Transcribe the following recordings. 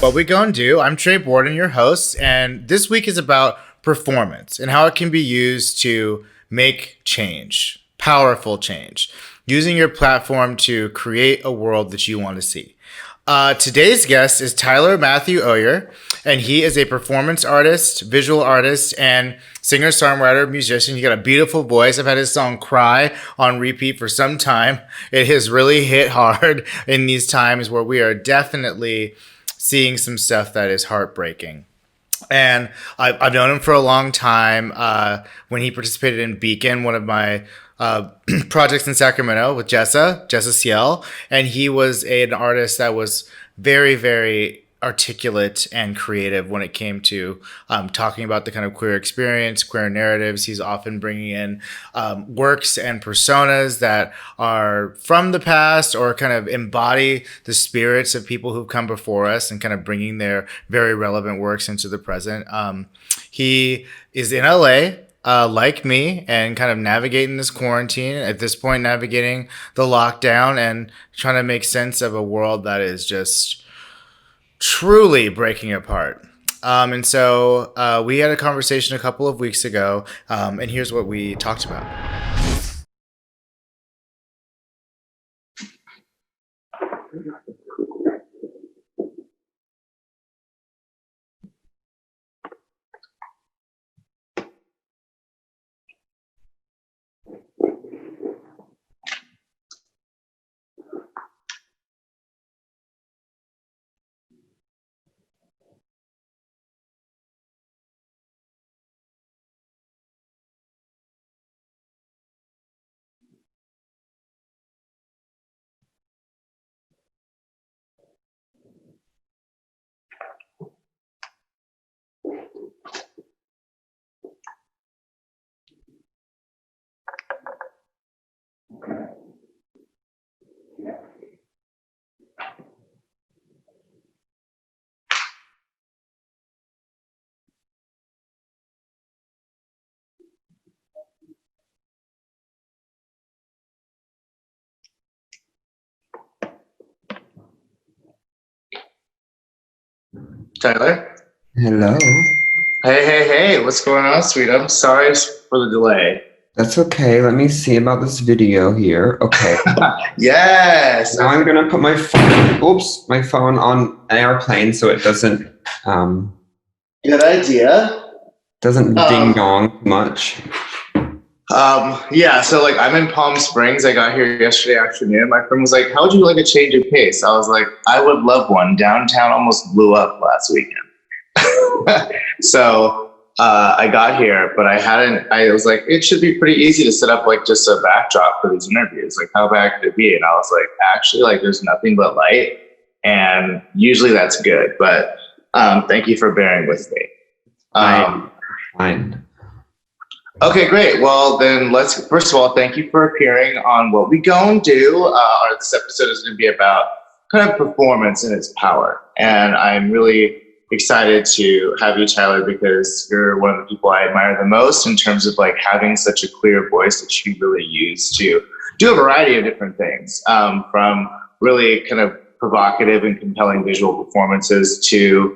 What we gonna do? I'm Tre Borden, your host, and this week is about performance and how it can be used to make change, powerful change, using your platform to create a world that you want to see. Today's guest is Tyler Matthew Oyer, and he is a performance artist, visual artist, and singer, songwriter, musician. He got a beautiful voice. I've had his song Cry on repeat for some time. It has really hit hard in these times where we are definitely seeing some stuff that is heartbreaking. And I've known him for a long time. When he participated in Beacon, one of my projects in Sacramento with Jessa Ciel, and he was an artist that was very, very articulate and creative when it came to talking about the kind of queer experience, queer narratives. He's often bringing in works and personas that are from the past or kind of embody the spirits of people who've come before us and kind of bringing their very relevant works into the present. He is in LA. Like me, and kind of navigating this quarantine, at this point navigating the lockdown and trying to make sense of a world that is just truly breaking apart. And so we had a conversation a couple of weeks ago, and here's what we talked about. Tyler? Hello. Hey, what's going on, sweet? I'm sorry for the delay. That's okay. Let me see about this video here. Okay. Yes. Now I'm gonna put my phone on airplane so it doesn't Good idea. ding dong much. Yeah, so like I'm in Palm Springs. I got here yesterday afternoon. My friend was like, "How would you like a change of pace?" I was like, "I would love one." Downtown almost blew up last weekend. So I got here, but I was like, it should be pretty easy to set up like just a backdrop for these interviews. Like, how bad could it be? And I was like, actually, like there's nothing but light. And usually that's good. But thank you for bearing with me. Fine. Okay, great. Well, then first of all, thank you for appearing on What We Gon' Do. This episode is going to be about kind of performance and its power. And I'm really excited to have you, Tyler, because you're one of the people I admire the most in terms of like having such a clear voice that you really use to do a variety of different things, from really kind of provocative and compelling visual performances to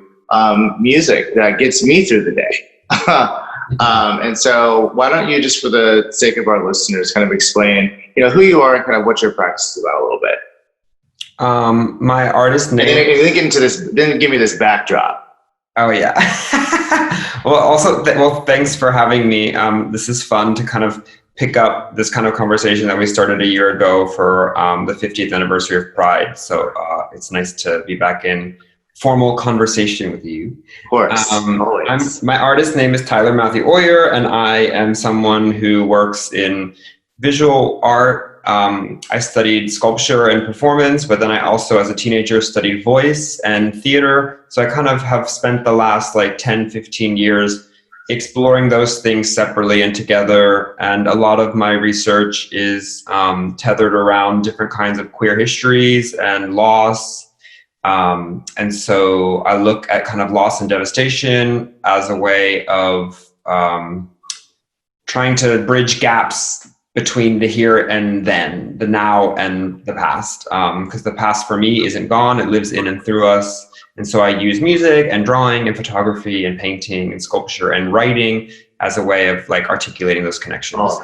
music that gets me through the day. And so why don't you, just for the sake of our listeners, kind of explain, who you are and kind of what your practice is about a little bit. My artist name. Then give me this backdrop. Oh yeah. Well, thanks for having me. This is fun to kind of pick up this kind of conversation that we started a year ago for the 50th anniversary of Pride. So it's nice to be back in formal conversation with you. Of course. My artist name is Tyler Matthew Oyer, and I am someone who works in visual art. I studied sculpture and performance, but then I also, as a teenager, studied voice and theater. So I kind of have spent the last 10, 15 years exploring those things separately and together. And a lot of my research is tethered around different kinds of queer histories and loss. And so I look at kind of loss and devastation as a way of trying to bridge gaps between the here and then, the now and the past. Because the past for me isn't gone, it lives in and through us. And so I use music and drawing and photography and painting and sculpture and writing as a way of like articulating those connections.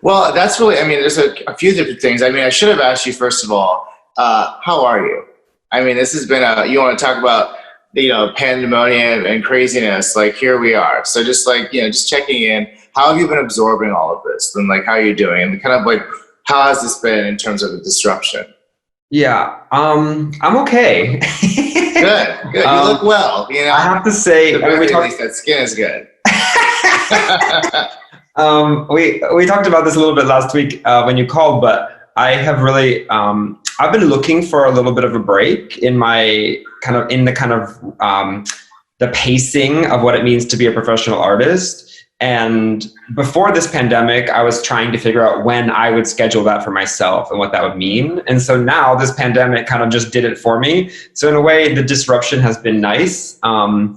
Well, that's really, I mean, there's a few different things. I mean, I should have asked you, first of all, how are you? I mean, this has been you want to talk about, pandemonium and craziness, like here we are. So just like, just checking in, how have you been absorbing all of this? And like, how are you doing? And kind of like, how has this been in terms of the disruption? Yeah, I'm okay. Good. You look well. I have to say, at least that skin is good. We talked about this a little bit last week when you called, but I have really I've been looking for a little bit of a break in the pacing of what it means to be a professional artist. And before this pandemic, I was trying to figure out when I would schedule that for myself and what that would mean. And so now this pandemic kind of just did it for me. So in a way, the disruption has been nice.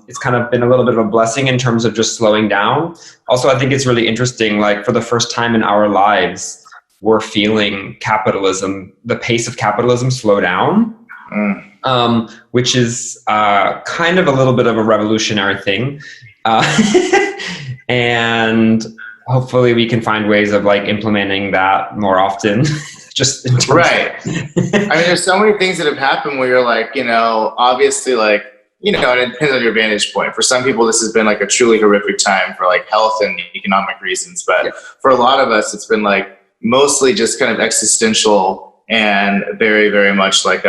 It's kind of been a little bit of a blessing in terms of just slowing down. Also, I think it's really interesting, like for the first time in our lives, we're feeling capitalism, the pace of capitalism slow down, which is kind of a little bit of a revolutionary thing. And hopefully we can find ways of like implementing that more often. Just in terms right. I mean, there's so many things that have happened where you're like, obviously like, and it depends on your vantage point. For some people, this has been like a truly horrific time for like health and economic reasons. But for a lot of us, it's been like mostly just kind of existential and very, very much like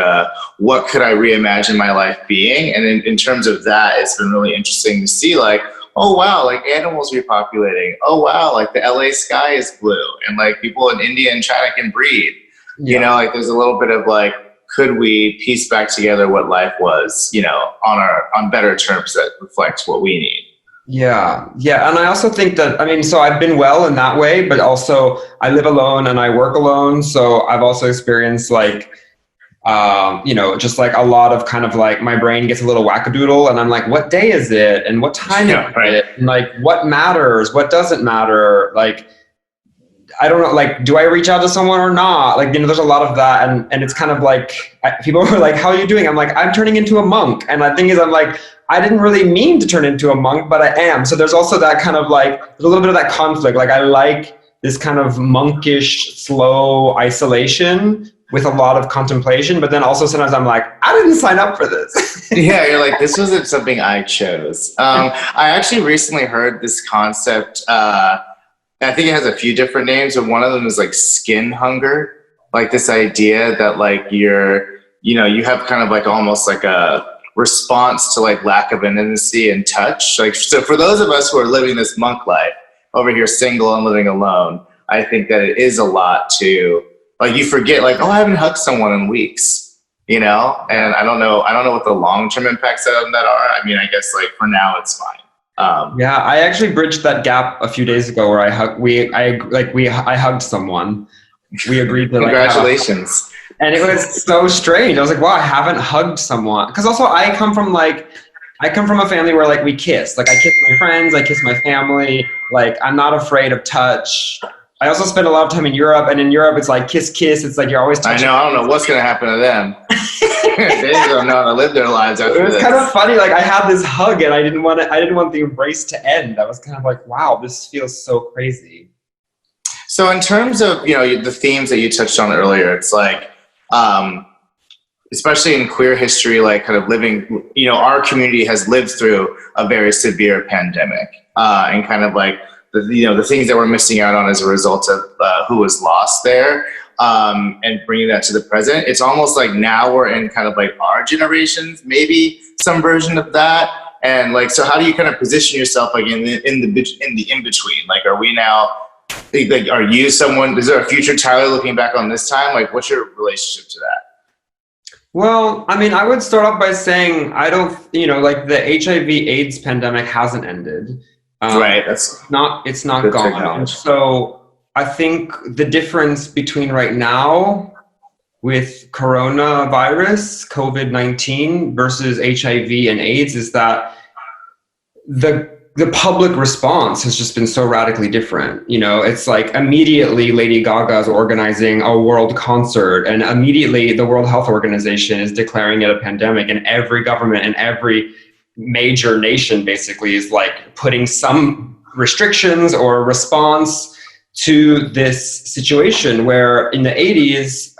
what could I reimagine my life being? And in terms of that, it's been really interesting to see like, oh wow, like animals repopulating. Oh wow, like the LA sky is blue, and like people in India and China can breathe. Yeah. Like there's a little bit of like, could we piece back together what life was, on better terms that reflect what we need. Yeah. And I also think that, so I've been well in that way, but also I live alone and I work alone. So I've also experienced like, just like a lot of kind of like my brain gets a little wackadoodle and I'm like, what day is it? And what time is it? And like, what matters? What doesn't matter? Like, I don't know, like, do I reach out to someone or not? Like, there's a lot of that. And it's kind of like, people are like, how are you doing? I'm like, I'm turning into a monk. And the thing is, I'm like, I didn't really mean to turn into a monk, but I am. So there's also that kind of like, there's a little bit of that conflict. Like I like this kind of monkish, slow isolation with a lot of contemplation, but then also sometimes I'm like, I didn't sign up for this. Yeah, you're like, this wasn't something I chose. I actually recently heard this concept. I think it has a few different names, but one of them is like skin hunger. Like this idea that like you have kind of like almost like a response to like lack of intimacy and touch. Like, so for those of us who are living this monk life over here, single and living alone, I think that it is a lot to, like you forget, like, oh, I haven't hugged someone in weeks, and I don't know what the long-term impacts of that are. I mean, I guess like for now it's fine. Yeah, I actually bridged that gap a few days ago where I hugged someone. We agreed to like, congratulations. And it was so strange. I was like, wow, I haven't hugged someone. Because also I come from a family where like we kiss. Like I kiss my friends, I kiss my family. Like I'm not afraid of touch. I also spent a lot of time in Europe, and in Europe it's like kiss. It's like you're always touching. I don't know what's gonna happen to them. They don't know how to live their lives after this. It was kind of funny. Like I had this hug, and I didn't want the embrace to end. I was kind of like, wow, this feels so crazy. So in terms of the themes that you touched on earlier, it's like, especially in queer history, like kind of living, our community has lived through a very severe pandemic, and kind of like the things that we're missing out on as a result of who was lost there, and bringing that to the present. It's almost like now we're in kind of like our generations, maybe some version of that. And like, so how do you kind of position yourself like in the in-between? Like, are we now, like, are you someone, is there a future Tyler looking back on this time? Like, what's your relationship to that? Well, I would start off by saying, I don't, like the HIV/AIDS pandemic hasn't ended. Right. It's not gone. And so I think the difference between right now with coronavirus, COVID-19 versus HIV and AIDS is that the the public response has just been so radically different. You know, it's like immediately Lady Gaga is organizing a world concert, and immediately the World Health Organization is declaring it a pandemic, and every government and every major nation basically is like putting some restrictions or response to this situation, where in the 80s,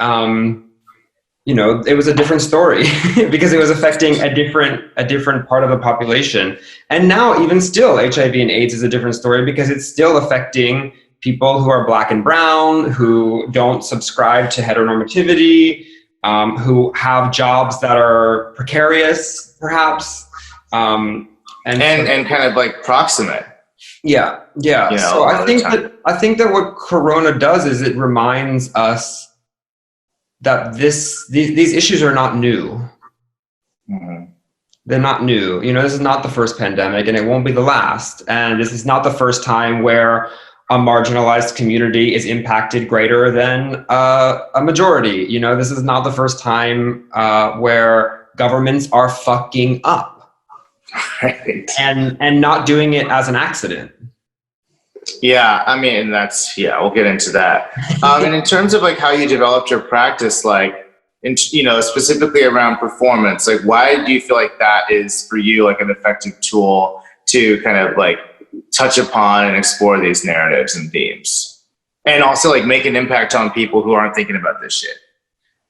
you know, it was a different story because it was affecting a different part of the population. And now even still, HIV and AIDS is a different story because it's still affecting people who are Black and brown, who don't subscribe to heteronormativity, who have jobs that are precarious, perhaps. And kind of like proximate. Yeah. You know, so I think that what Corona does is it reminds us that these issues are not new. Mm-hmm. They're not new. You know, this is not the first pandemic, and it won't be the last. And this is not the first time where a marginalized community is impacted greater than a majority. You know, this is not the first time where governments are fucking up, Right. and not doing it as an accident. Yeah, I mean, we'll get into that. And in terms of like how you developed your practice, like, you know, specifically around performance, like why do you feel like that is for you like an effective tool to kind of like touch upon and explore these narratives and themes, and also like make an impact on people who aren't thinking about this shit?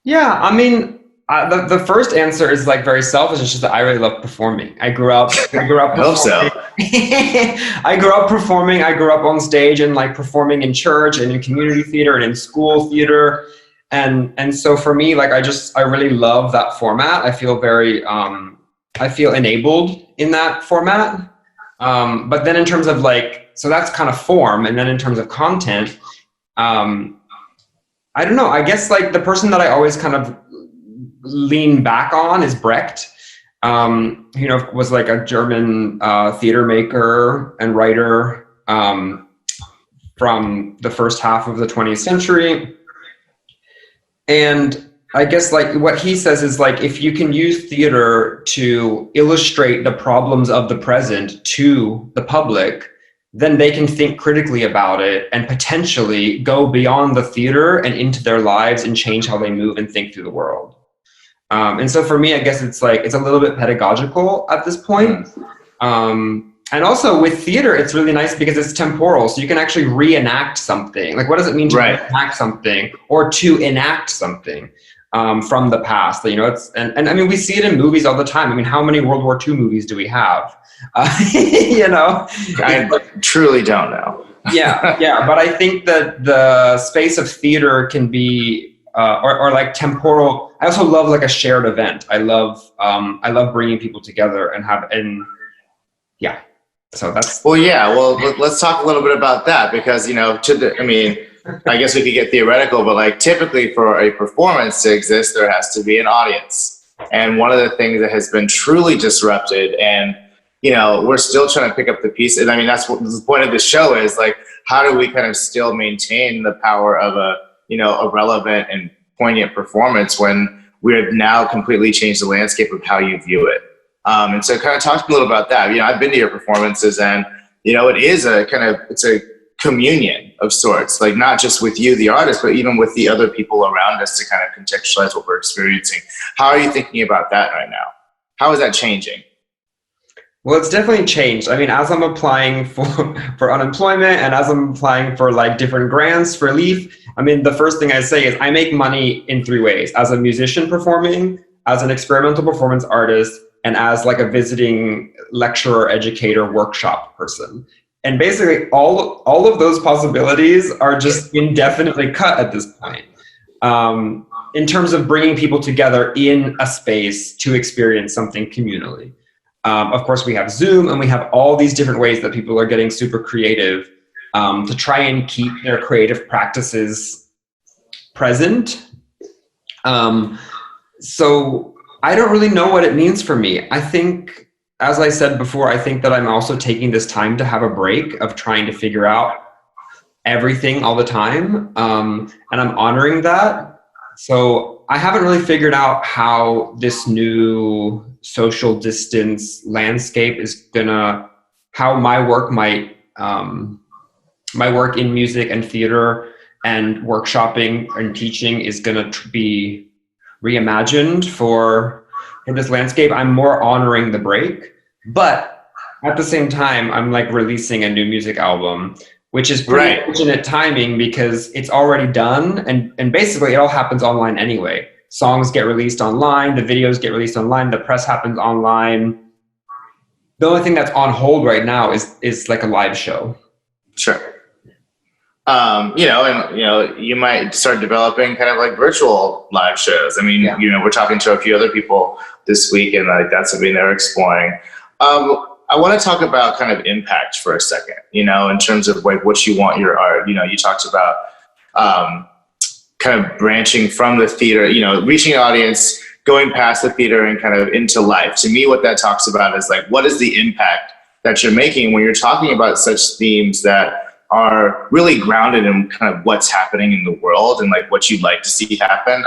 Yeah, I mean, the first answer is like very selfish. It's just that I really love performing. I grew up. I hope so. I grew up performing. I grew up on stage and like performing in church and in community theater and in school theater, and so for me, like I really love that format. I feel very I feel enabled in that format. But then in terms of like, so that's kind of form, and then in terms of content, I don't know. I guess like the person that I always kind of lean back on is Brecht. You know, was like a German theater maker and writer from the first half of the 20th century. And I guess like what he says is like, if you can use theater to illustrate the problems of the present to the public, then they can think critically about it and potentially go beyond the theater and into their lives and change how they move and think through the world. And so for me, I guess it's like, it's a little bit pedagogical at this point. And also with theater, it's really nice because it's temporal. So you can actually reenact something. Like, what does it mean to reenact something or to enact something from the past? You know, and I mean, we see it in movies all the time. I mean, how many World War II movies do we have? You know, I truly don't know. Yeah. But I think that the space of theater can be, or like temporal. I also love like a shared event. I love bringing people together yeah. So that's. Well, yeah. Well, let's talk a little bit about that, because, you know, I mean, I guess we could get theoretical, but like typically for a performance to exist, there has to be an audience. And one of the things that has been truly disrupted, and, you know, we're still trying to pick up the pieces. I mean, that's what the point of the show is, like, how do we kind of still maintain the power of a relevant and poignant performance when we have now completely changed the landscape of how you view it. And so kind of talk to me a little about that. You know, I've been to your performances, and, you know, it's a communion of sorts, like not just with you, the artist, but even with the other people around us to kind of contextualize what we're experiencing. How are you thinking about that right now? How is that changing? Well, it's definitely changed. I mean, as I'm applying for unemployment and as I'm applying for like different grants for relief, I mean, the first thing I say is I make money in 3 ways: as a musician performing, as an experimental performance artist, and as like a visiting lecturer, educator, workshop person. And basically all of those possibilities are just indefinitely cut at this point. In terms of bringing people together in a space to experience something communally. Of course, we have Zoom, and we have all these different ways that people are getting super creative to try and keep their creative practices present. So I don't really know what it means for me. I think, as I said before, I think that I'm also taking this time to have a break of trying to figure out everything all the time. And I'm honoring that. So I haven't really figured out how this new social distance landscape is gonna how my work might, my work in music and theater and workshopping and teaching is going to be reimagined for this landscape. I'm more honoring the break, but at the same time, I'm like releasing a new music album, which is pretty fortunate timing because it's already done. And basically it all happens online anyway. Songs get released online, the videos get released online, the press happens online. The only thing that's on hold right now is like a live show. Sure. You might start developing kind of like virtual live shows. I mean, we're talking to a few other people this week, and like that's something they're exploring. I want to talk about kind of impact for a second, in terms of like what you want your art. You talked about kind of branching from the theater, reaching an audience, going past the theater and kind of into life. To me, what that talks about is like, what is the impact that you're making when you're talking about such themes that are really grounded in kind of what's happening in the world and like what you'd like to see happen,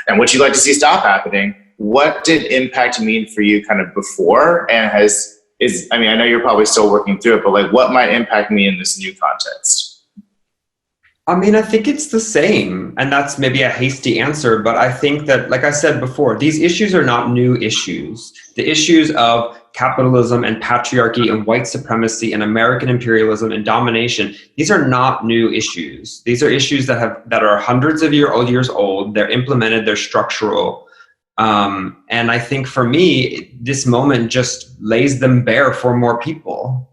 and what you'd like to see stop happening. What did impact mean for you kind of before, and I know you're probably still working through it, but like what might impact me in this new context? I think it's the same, and that's maybe a hasty answer, but I think that, like I said before, these issues are not new issues. The issues of capitalism and patriarchy and white supremacy and American imperialism and domination, these are not new issues. These are issues that are hundreds of years old. They're implemented, they're structural. And I think for me, this moment just lays them bare for more people.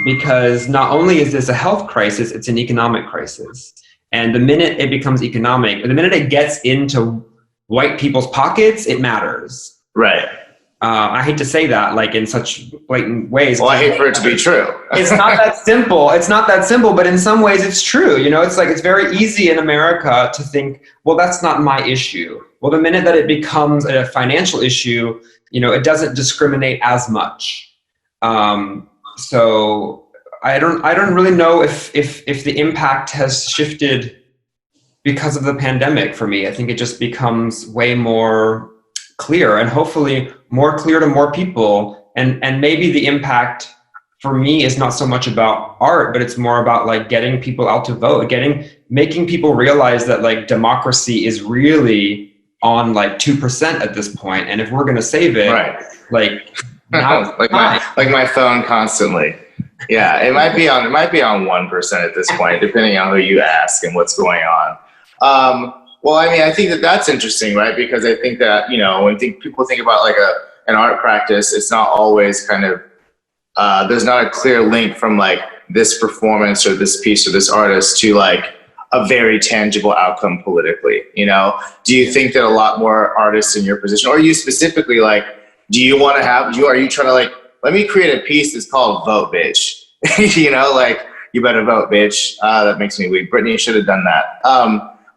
Because not only is this a health crisis, it's an economic crisis. And the minute it becomes economic, the minute it gets into white people's pockets, it matters. Right. I hate to say that like in such blatant ways. Well, I hate for it to be true. It's not that simple. It's not that simple, but in some ways it's true. It's like, it's very easy in America to think, well, that's not my issue. Well, the minute that it becomes a financial issue, it doesn't discriminate as much. So I don't really know if the impact has shifted because of the pandemic for me. I think it just becomes way more clear, and hopefully more clear to more people. And maybe the impact for me is not so much about art, but it's more about like getting people out to vote, making people realize that like democracy is really on like 2% at this point. And if we're going to save it, like now like my phone constantly. Yeah, it might be on 1% at this point, depending on who you ask and what's going on. Well, I think that's interesting, right? Because I think that, when people think about like an art practice, it's not always kind of, there's not a clear link from like this performance or this piece or this artist to like a very tangible outcome politically, Do you think that a lot more artists in your position, or you specifically, like, do you want to are you trying to like, let me create a piece that's called Vote Bitch, like, you better vote, bitch. That makes me weak. Britney should have done that.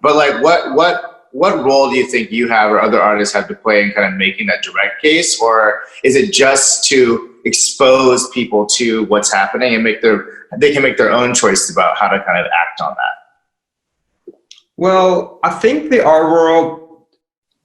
But like, what role do you think you have or other artists have to play in kind of making that direct case? Or is it just to expose people to what's happening and they can make their own choice about how to kind of act on that? Well, I think the art world,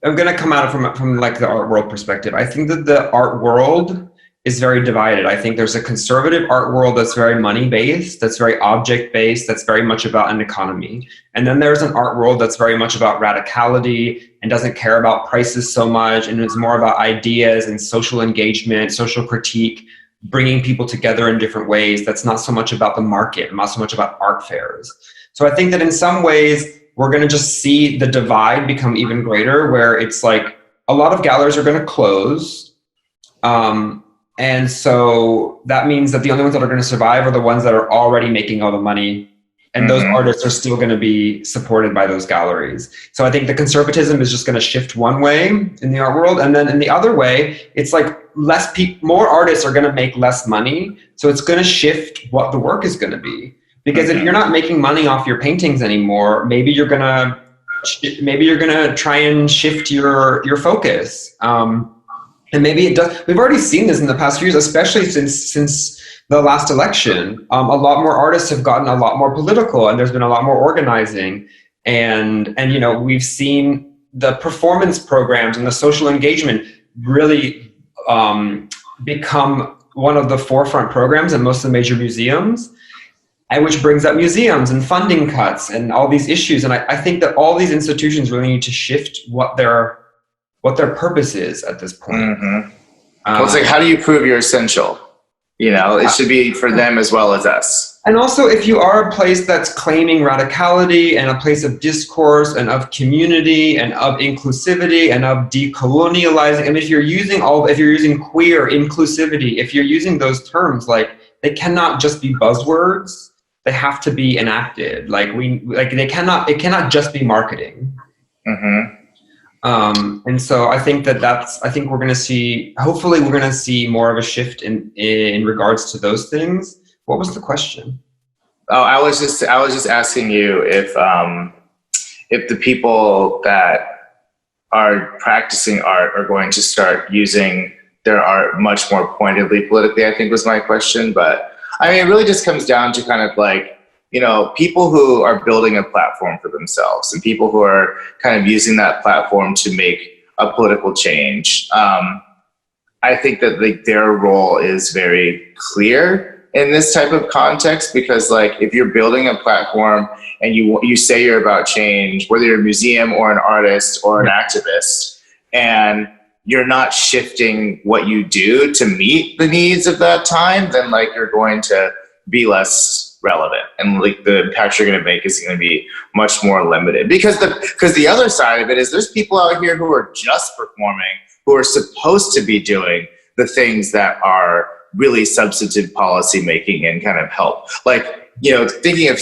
I'm going to come at it from like the art world perspective. I think that the art world is very divided. I think there's a conservative art world that's very money-based, that's very object-based, that's very much about an economy. And then there's an art world that's very much about radicality and doesn't care about prices so much, and it's more about ideas and social engagement, social critique, bringing people together in different ways. That's not so much about the market, not so much about art fairs. So I think that in some ways, we're going to just see the divide become even greater, where it's like a lot of galleries are going to close. And so that means that the only ones that are going to survive are the ones that are already making all the money. And those artists are still going to be supported by those galleries. So I think the conservatism is just going to shift one way in the art world. And then in the other way, it's like more artists are going to make less money. So it's going to shift what the work is going to be. Because if you're not making money off your paintings anymore, maybe you're going to try and shift your focus. And maybe it does. We've already seen this in the past few years, especially since the last election. A lot more artists have gotten a lot more political, and there's been a lot more organizing. And we've seen the performance programs and the social engagement really become one of the forefront programs in most of the major museums, and which brings up museums and funding cuts and all these issues. And I think that all these institutions really need to shift what their purpose is at this point. Mm-hmm. Well, it's like, how do you prove you're essential? You know, it should be for them as well as us. And also, if you are a place that's claiming radicality and a place of discourse and of community and of inclusivity and of decolonializing, and if you're using queer inclusivity, if you're using those terms, like, they cannot just be buzzwords. They have to be enacted. It cannot just be marketing. Mm-hmm. And so I think we're going to see, hopefully we're going to see more of a shift in regards to those things. What was the question? Oh, I was just asking you if the people that are practicing art are going to start using their art much more pointedly politically, I think was my question. But I mean, it really just comes down to kind of like, you know, people who are building a platform for themselves and people who are kind of using that platform to make a political change. I think that like their role is very clear in this type of context, because like if you're building a platform and you say you're about change, whether you're a museum or an artist or an activist, and you're not shifting what you do to meet the needs of that time, then like you're going to be less relevant, and like the impact you're going to make is going to be much more limited. Because the other side of it is there's people out here who are just performing, who are supposed to be doing the things that are really substantive policy making and kind of help. Like, you know, thinking of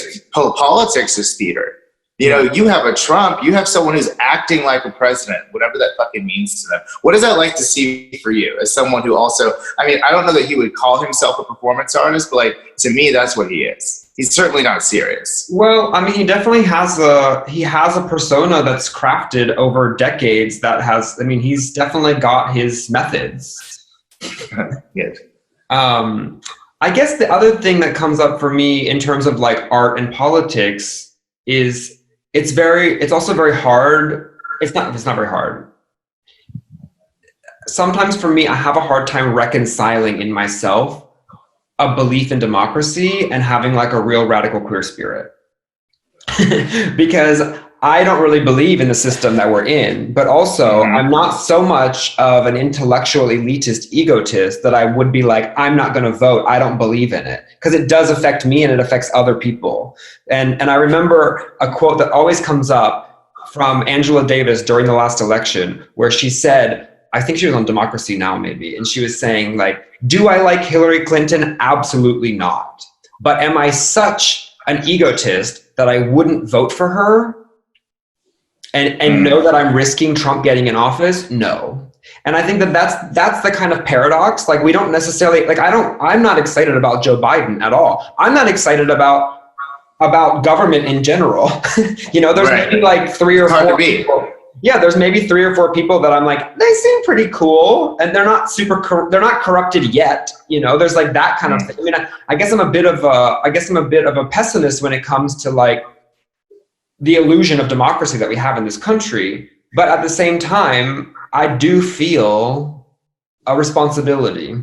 politics as theater. You know, you have a Trump, you have someone who's acting like a president, whatever that fucking means to them. What is that like to see for you as someone who also, I mean, I don't know that he would call himself a performance artist, but like, to me, that's what he is. He's certainly not serious. Well, I mean, he definitely has a persona that's crafted over decades that has, I mean, he's definitely got his methods. Yes. I guess the other thing that comes up for me in terms of like art and politics is it's also very hard. It's not very hard. Sometimes for me, I have a hard time reconciling in myself a belief in democracy and having like a real radical queer spirit. Because I don't really believe in the system that we're in, but also I'm not so much of an intellectual elitist egotist that I would be like, I'm not going to vote. I don't believe in it, because it does affect me and it affects other people. And I remember a quote that always comes up from Angela Davis during the last election, where she said, I think she was on Democracy Now! Maybe, and she was saying like, do I like Hillary Clinton? Absolutely not. But am I such an egotist that I wouldn't vote for her? And know that I'm risking Trump getting in office? No. And I think that that's the kind of paradox. Like, we don't necessarily, like, I'm not excited about Joe Biden at all. I'm not excited about government in general. You know, there's maybe like three or four people. Yeah, there's maybe 3 or 4 people that I'm like, they seem pretty cool, and they're not they're not corrupted yet. You know, there's like that kind of thing. I mean, I guess I'm a bit of a pessimist when it comes to like the illusion of democracy that we have in this country. But at the same time, I do feel a responsibility.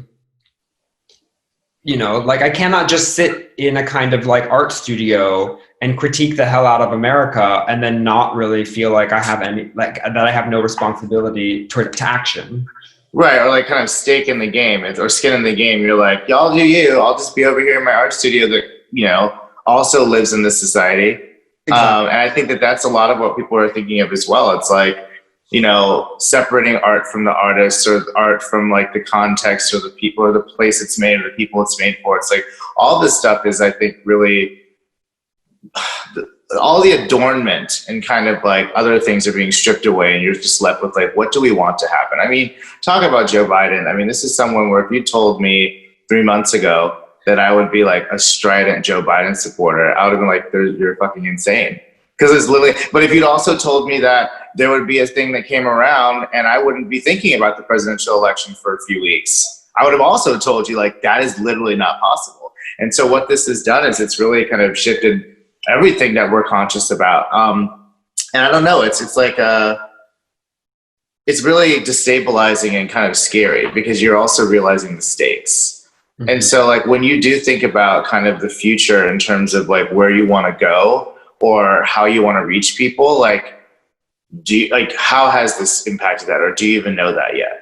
You know, like I cannot just sit in a kind of like art studio and critique the hell out of America and then not really feel like I have that I have no responsibility to action. Right, or like kind of stake in the game or skin in the game. You're like, y'all do you. I'll just be over here in my art studio that, you know, also lives in this society. Exactly. And I think that that's a lot of what people are thinking of as well. It's like, you know, separating art from the artist, or art from like the context or the people or the place it's made or the people it's made for. It's like all this stuff is, I think, really all the adornment and kind of like other things are being stripped away, and you're just left with like, what do we want to happen? I mean, talk about Joe Biden. I mean, this is someone where if you told me 3 months ago that I would be like a strident Joe Biden supporter, I would have been like, you're fucking insane. Because it's literally, but if you'd also told me that there would be a thing that came around and I wouldn't be thinking about the presidential election for a few weeks, I would have also told you like, that is literally not possible. And so what this has done is it's really kind of shifted everything that we're conscious about. And I don't know, it's like, it's really destabilizing and kind of scary, because you're also realizing the stakes. And so like when you do think about kind of the future in terms of like where you want to go or how you want to reach people, like how has this impacted that, or do you even know that yet?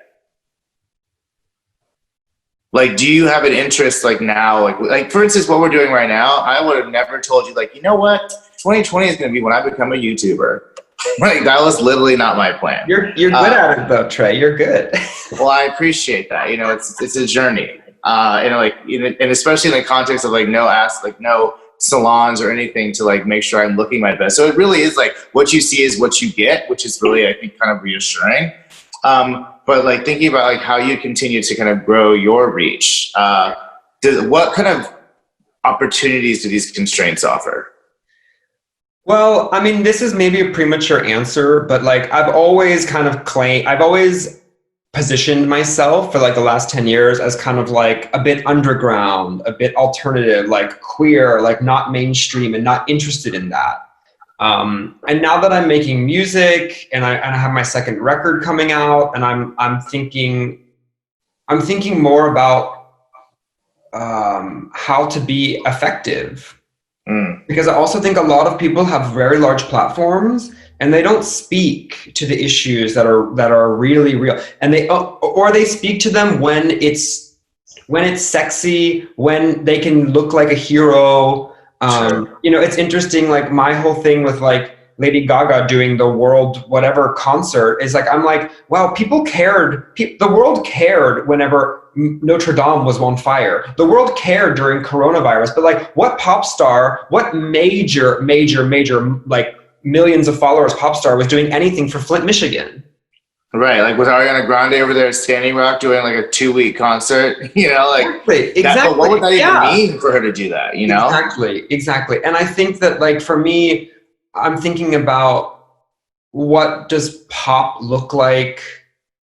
Like, do you have an interest like now, like for instance, what we're doing right now, I would have never told you like, you know what, 2020 is going to be when I become a YouTuber. Like that was literally not my plan. You're good at it though, Tre. You're good. Well, I appreciate that. You know, it's a journey, and like, and especially in the context of like no salons or anything to like make sure I'm looking my best. So it really is like what you see is what you get, which is really, I think, kind of reassuring. But like thinking about like how you continue to kind of grow your reach, what kind of opportunities do these constraints offer? Well, I mean, this is maybe a premature answer, but like I've always positioned myself for like the last 10 years as kind of like a bit underground, a bit alternative, like queer, like not mainstream and not interested in that. And now that I'm making music and I have my second record coming out, and I'm thinking more about how to be effective. Because I also think a lot of people have very large platforms and they don't speak to the issues that are really real, and they speak to them when it's sexy, when they can look like a hero. Sure. You know, it's interesting, like my whole thing with like Lady Gaga doing the world whatever concert is like, I'm like, wow, people cared. The world cared whenever Notre Dame was on fire. The world cared during coronavirus, but like what pop star, what major, like millions of followers pop star was doing anything for Flint, Michigan? Right, like with Ariana Grande over there at Standing Rock doing like a 2-week concert, you know, like exactly. But what would that even mean for her to do that, you know? Exactly. And I think that like for me, I'm thinking about what does pop look like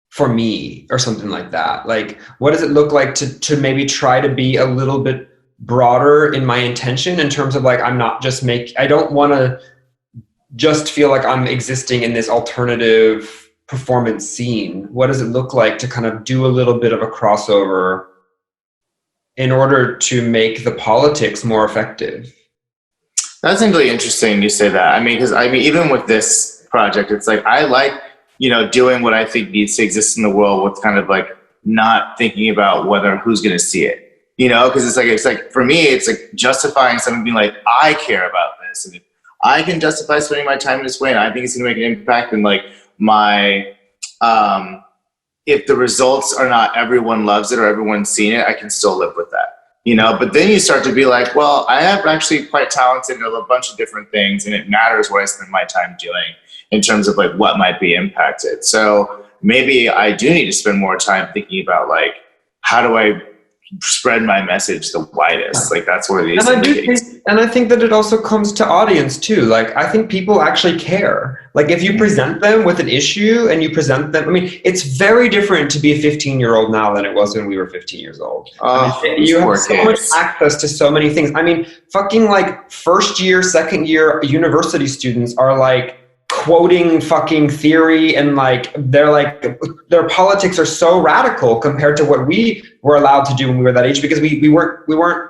for me or something like that. Like, what does it look like to maybe try to be a little bit broader in my intention in terms of like, I don't want to just feel like I'm existing in this alternative performance scene. What does it look like to kind of do a little bit of a crossover in order to make the politics more effective? That's really interesting you say that. I mean, because even with this project, it's like I like, you know, doing what I think needs to exist in the world with kind of like not thinking about who's going to see it, you know, because it's like for me, it's like justifying something, being like, I care about this, and if I can justify spending my time this way, and I think it's going to make an impact, and like my if the results are not everyone loves it or everyone's seen it, I can still live with that. You know, but then you start to be like, well, I am actually quite talented at a bunch of different things, and it matters what I spend my time doing in terms of like what might be impacted. So maybe I do need to spend more time thinking about like, how do I spread my message the widest? Like that's where these and I think that it also comes to audience too. Like I think people actually care. Like if you present them with an issue and you present them, I mean, it's very different to be a 15-year-old now than it was when we were 15 years old. You have so much access to so many things. I mean, fucking like first year, second year university students are like quoting fucking theory, and like their politics are so radical compared to what we were allowed to do when we were that age, because we weren't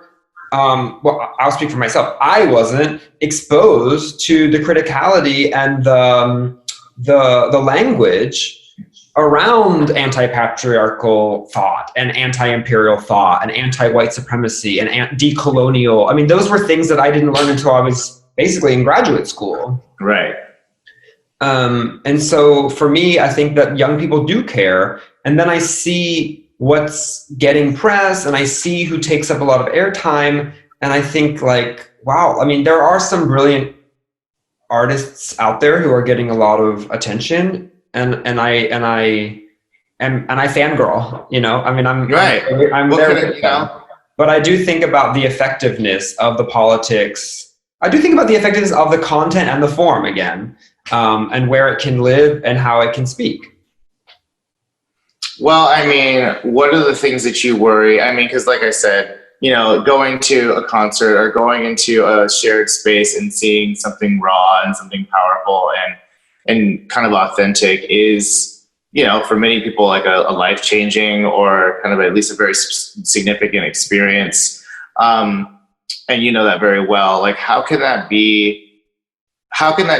well, I'll speak for myself. I wasn't exposed to the criticality and the language around anti-patriarchal thought and anti-imperial thought and anti-white supremacy and decolonial. I mean, those were things that I didn't learn until I was basically in graduate school. Right. And so for me, I think that young people do care. And then I see what's getting press and I see who takes up a lot of airtime. And I think like, wow, I mean, there are some brilliant artists out there who are getting a lot of attention, and I fangirl, you know, I mean, I'm there, you know? But I do think about the effectiveness of the politics. I do think about the effectiveness of the content and the form again. And where it can live and how it can speak. Well, I mean, what are the things that you worry? I mean, because like I said, you know, going to a concert or going into a shared space and seeing something raw and something powerful and kind of authentic is for many people, like a life-changing or kind of at least a very significant experience. And you know that very well. Like, how can that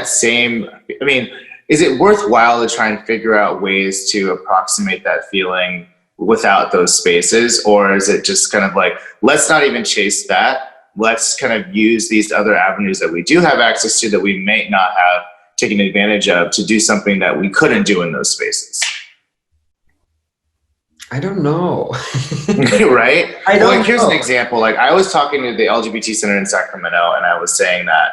same, I mean, is it worthwhile to try and figure out ways to approximate that feeling without those spaces? Or is it just kind of like, let's not even chase that. Let's kind of use these other avenues that we do have access to that we may not have taken advantage of to do something that we couldn't do in those spaces? I don't know. Right? I don't well, like, here's know. an example. Like, I was talking to the LGBT Center in Sacramento, and I was saying that,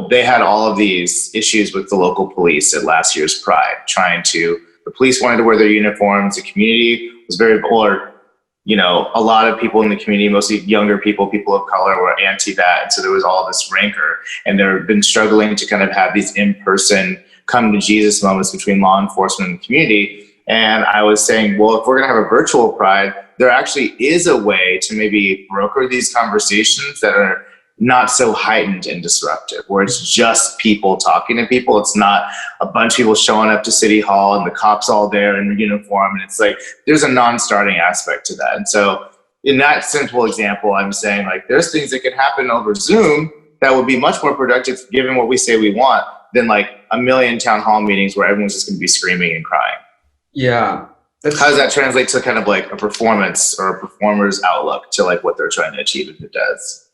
they had all of these issues with the local police at last year's Pride, the police wanted to wear their uniforms. The community was a lot of people in the community, mostly younger people of color, were anti that. And so there was all this rancor, and they've been struggling to kind of have these in-person come to Jesus moments between law enforcement and the community. And I was saying, well, if we're going to have a virtual Pride, there actually is a way to maybe broker these conversations that are not so heightened and disruptive, where it's just people talking to people. It's not a bunch of people showing up to City Hall and the cops all there in uniform. And it's like, there's a non-starting aspect to that. And so in that simple example, I'm saying, like, there's things that can happen over Zoom that would be much more productive given what we say we want than like a million town hall meetings where everyone's just going to be screaming and crying. Yeah. How does that translate to kind of like a performance or a performer's outlook to like what they're trying to achieve, if it does?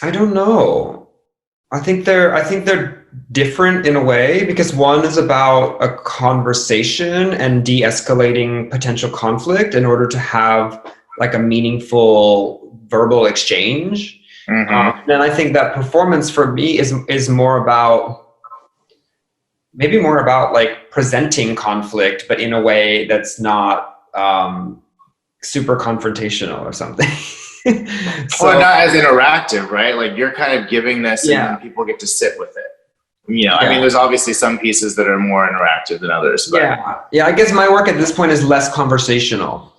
I don't know. I think they're different in a way, because one is about a conversation and de-escalating potential conflict in order to have like a meaningful verbal exchange. Mm-hmm. And I think that performance for me is more about like presenting conflict, but in a way that's not super confrontational or something. So, well, not as interactive, right? Like, you're kind of giving this, yeah, and then people get to sit with it. I mean, there's obviously some pieces that are more interactive than others. But. Yeah. I guess my work at this point is less conversational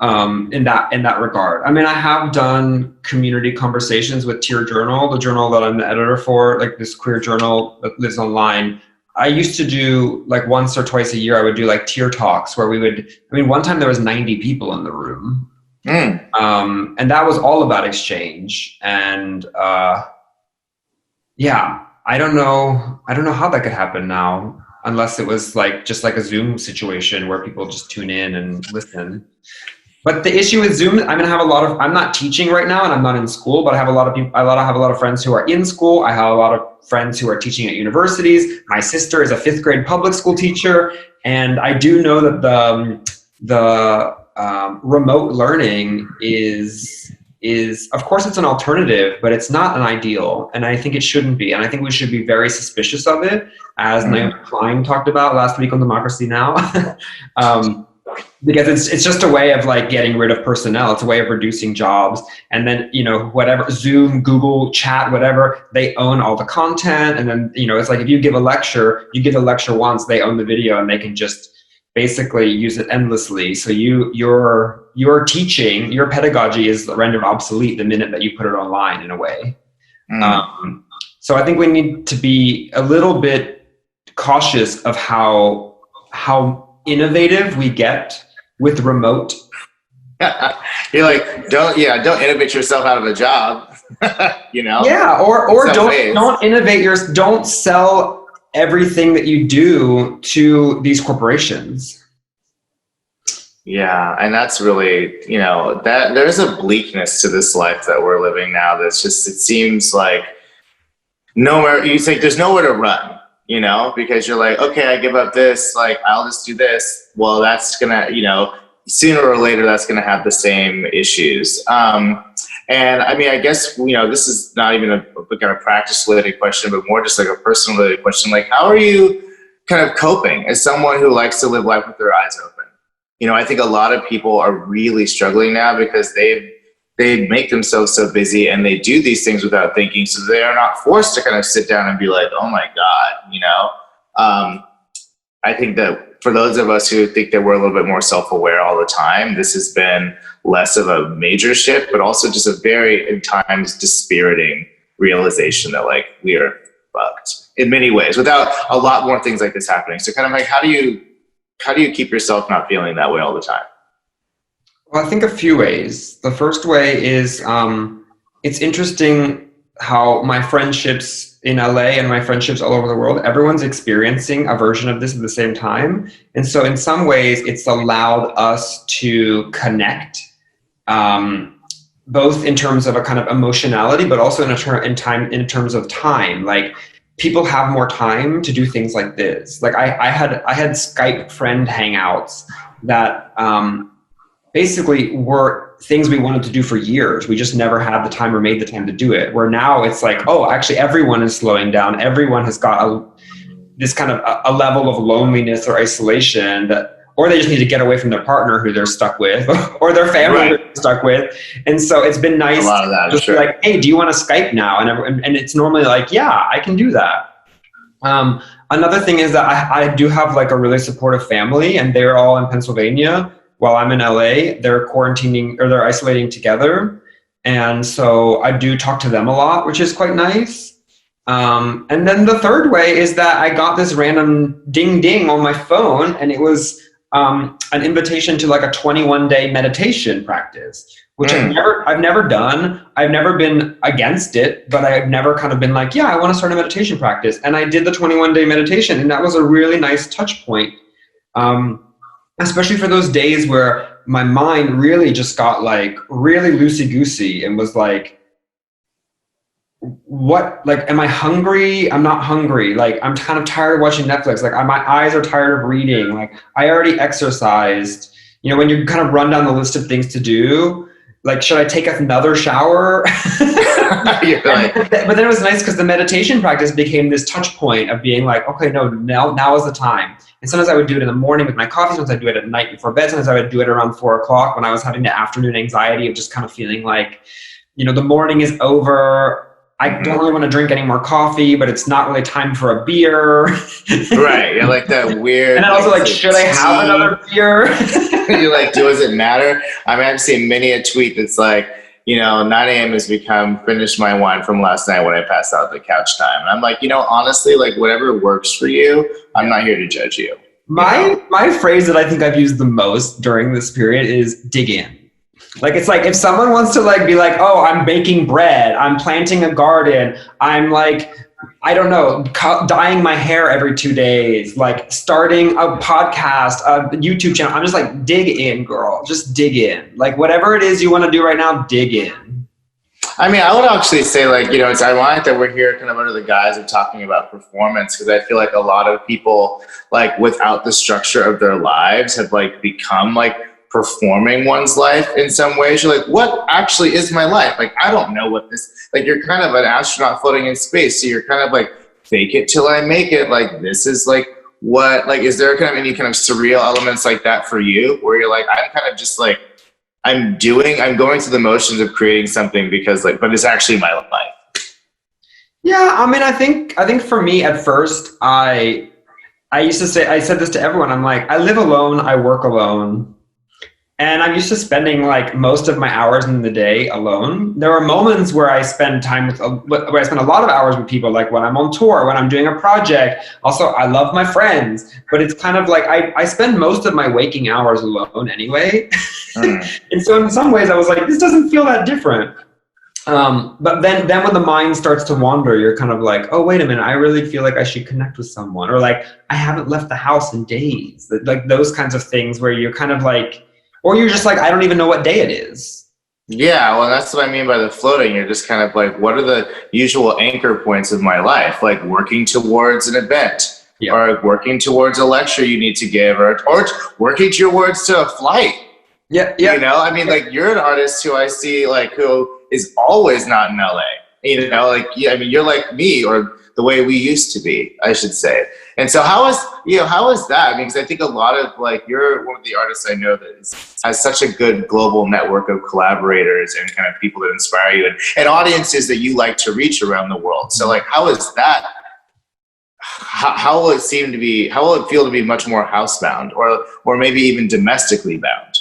in that regard. I mean, I have done community conversations with Tier Journal, the journal that I'm the editor for, like this queer journal that lives online. I used to do like once or twice a year, I would do like tier talks where one time there was 90 people in the room. And that was all about exchange. And I don't know how that could happen now, unless it was like just like a Zoom situation where people just tune in and listen. But the issue with Zoom, I'm not teaching right now and I'm not in school, but I have a lot of friends who are in school. I have a lot of friends who are teaching at universities. My sister is a 5th grade public school teacher. And I do know that the remote learning is of course it's an alternative, but it's not an ideal, and I think it shouldn't be, and I think we should be very suspicious of it, as Naomi Klein talked about last week on Democracy Now! Because it's just a way of like getting rid of personnel. It's a way of reducing jobs, and then whatever, Zoom, Google Chat, whatever, they own all the content, and then it's like if you give a lecture once, they own the video, and they can just basically use it endlessly. So your teaching, your pedagogy is rendered obsolete the minute that you put it online, in a way. So I think we need to be a little bit cautious of how innovative we get with remote. You're like, don't innovate yourself out of a job. Yeah, or don't innovate don't sell everything that you do to these corporations. Yeah, and that's really, that there's a bleakness to this life that we're living now. That's just, it seems like there's nowhere to run, because you're like, okay, I give up this, like, I'll just do this. Well, that's gonna, sooner or later, that's gonna have the same issues. And I mean, I guess, this is not even a kind of practice related question, but more just like a personal related question. Like, how are you kind of coping as someone who likes to live life with their eyes open? I think a lot of people are really struggling now because they make themselves so busy and they do these things without thinking. So they are not forced to kind of sit down and be like, oh my God, I think that for those of us who think that we're a little bit more self-aware all the time, this has been less of a major shift, but also just a very, at times, dispiriting realization that like we are fucked in many ways without a lot more things like this happening. So kind of like, how do you keep yourself not feeling that way all the time? Well, I think a few ways. The first way is it's interesting how my friendships in LA and my friendships all over the world, everyone's experiencing a version of this at the same time. And so in some ways, it's allowed us to connect, both in terms of a kind of emotionality, but also in terms of time. Like, people have more time to do things like this. Like I had Skype friend hangouts that basically were things we wanted to do for years. We just never had the time or made the time to do it. Where now it's like, oh, actually everyone is slowing down. Everyone has got this kind of a level of loneliness or isolation that, or they just need to get away from their partner who they're stuck with, or their family who they're stuck with. And so it's been nice to just be like, hey, do you want to Skype now? And it's normally like, yeah, I can do that. Another thing is that I do have like a really supportive family, and they're all in Pennsylvania while I'm in LA. They're quarantining, or they're isolating together. And so I do talk to them a lot, which is quite nice. And then the third way is that I got this random ding ding on my phone, and it was an invitation to like a 21-day meditation practice, which I've never done. I've never been against it, but I've never kind of been like, yeah, I want to start a meditation practice. And I did the 21-day meditation, and that was a really nice touch point. Especially for those days where my mind really just got like really loosey-goosey and was like, what, like, am I hungry? I'm not hungry. Like, I'm kind of tired of watching Netflix. Like, my eyes are tired of reading. Like, I already exercised. You know, when you kind of run down the list of things to do, like, should I take another shower? You're like, but then it was nice because the meditation practice became this touch point of being like, okay, no, now is the time. And sometimes I would do it in the morning with my coffee. Sometimes I'd do it at night before bed. Sometimes I would do it around 4 o'clock when I was having the afternoon anxiety of just kind of feeling like, you know, the morning is over. I don't really want to drink any more coffee, but it's not really time for a beer. Right. You're like that weird. And then also like, should I have another beer? You're like, does it matter? I mean, I've seen many a tweet that's like, you know, 9 a.m. has become finish my wine from last night when I passed out at the couch time. And I'm like, you know, honestly, like whatever works for you, I'm not here to judge you. My phrase that I think I've used the most during this period is dig in. Like, it's like if someone wants to like be like, oh, I'm baking bread, I'm planting a garden, I'm like, I don't know, dyeing my hair every 2 days, like starting a podcast, a YouTube channel. I'm just like, dig in, girl. Just dig in. Like, whatever it is you want to do right now, dig in. I mean, I would actually say, like, you know, it's ironic that we're here kind of under the guise of talking about performance, because I feel like a lot of people, like, without the structure of their lives have like become like performing one's life in some ways. You're like, what actually is my life? Like, I don't know what this, like, you're kind of an astronaut floating in space. So you're kind of like, fake it till I make it. Like, this is like, what, like, is there kind of any kind of surreal elements like that for you where you're like, I'm kind of just like, I'm going through the motions of creating something because like, but it's actually my life. Yeah. I mean, I think for me at first, I used to say, I said this to everyone. I'm like, I live alone. I work alone. And I'm used to spending like most of my hours in the day alone. There are moments where I spend time where I spend a lot of hours with people, like when I'm on tour, when I'm doing a project. Also, I love my friends, but it's kind of like I spend most of my waking hours alone anyway. And so in some ways I was like, this doesn't feel that different. But then when the mind starts to wander, you're kind of like, oh, wait a minute, I really feel like I should connect with someone. Or like, I haven't left the house in days. Like those kinds of things where you're kind of like, or you're just like, I don't even know what day it is. Yeah, well, that's what I mean by the floating. You're just kind of like, what are the usual anchor points of my life? Like working towards an event, or working towards a lecture you need to give, or working towards to a flight. Yeah. You know, I mean, like, you're an artist who I see, like, who is always not in LA. You know, like, yeah, I mean, you're like me, or the way we used to be, I should say. And so how is that? I mean, because I think a lot of, like, you're one of the artists I know that has such a good global network of collaborators and kind of people that inspire you and audiences that you like to reach around the world. So, like, how is that? How will it feel to be much more housebound or maybe even domestically bound?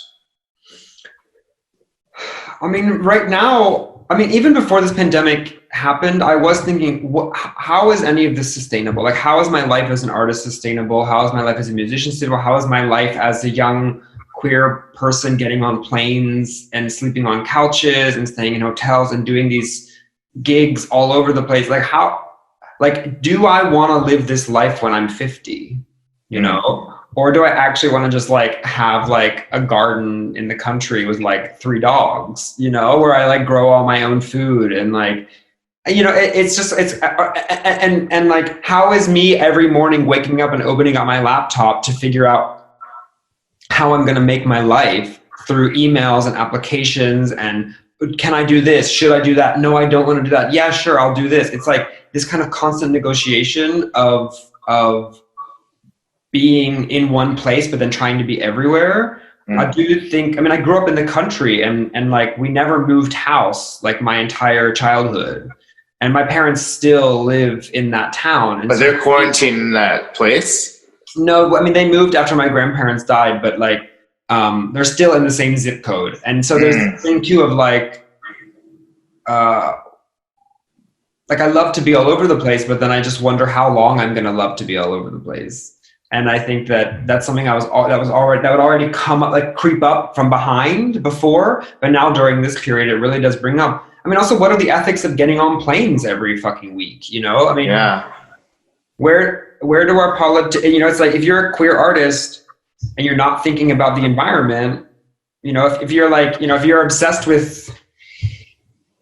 I mean, right now, I mean, even before this pandemic happened, I was thinking, how is any of this sustainable? Like, how is my life as an artist sustainable? How is my life as a musician sustainable? How is my life as a young queer person getting on planes and sleeping on couches and staying in hotels and doing these gigs all over the place? Like, do I want to live this life when I'm 50, you know? Or do I actually want to just like have like a garden in the country with like 3 dogs, you know, where I like grow all my own food and like, you know, and like, how is me every morning waking up and opening up my laptop to figure out how I'm going to make my life through emails and applications, and can I do this? Should I do that? No, I don't want to do that. Yeah, sure, I'll do this. It's like this kind of constant negotiation of being in one place, but then trying to be everywhere. I do think, I mean, I grew up in the country and like we never moved house like my entire childhood. And my parents still live in that town. And but they're quarantined in that place? No, I mean, they moved after my grandparents died, but like, they're still in the same zip code. And so there's the thing too of like I love to be all over the place, but then I just wonder how long I'm going to love to be all over the place. And I think that that's something that would already come up, like creep up from behind before, but now during this period, it really does bring up. I mean, also, what are the ethics of getting on planes every fucking week? You know, I mean, where do our you know, it's like if you're a queer artist and you're not thinking about the environment, you know, if you're like, you know, if you're obsessed with,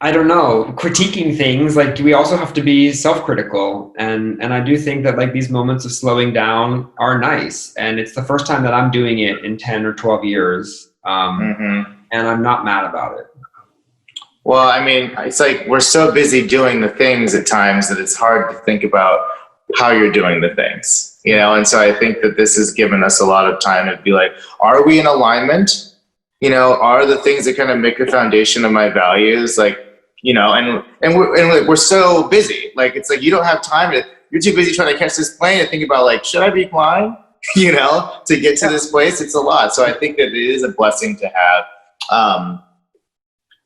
I don't know, critiquing things, like we also have to be self-critical. And I do think that like these moments of slowing down are nice. And it's the first time that I'm doing it in 10 or 12 years. And I'm not mad about it. Well, I mean, it's like we're so busy doing the things at times that it's hard to think about how you're doing the things, you know? And so I think that this has given us a lot of time to be like, are we in alignment? You know, are the things that kind of make the foundation of my values, like, you know, and we're so busy. Like, it's like, you don't have time you're too busy trying to catch this plane and think about like, should I be flying, you know, to get to this place? It's a lot. So I think that it is a blessing to have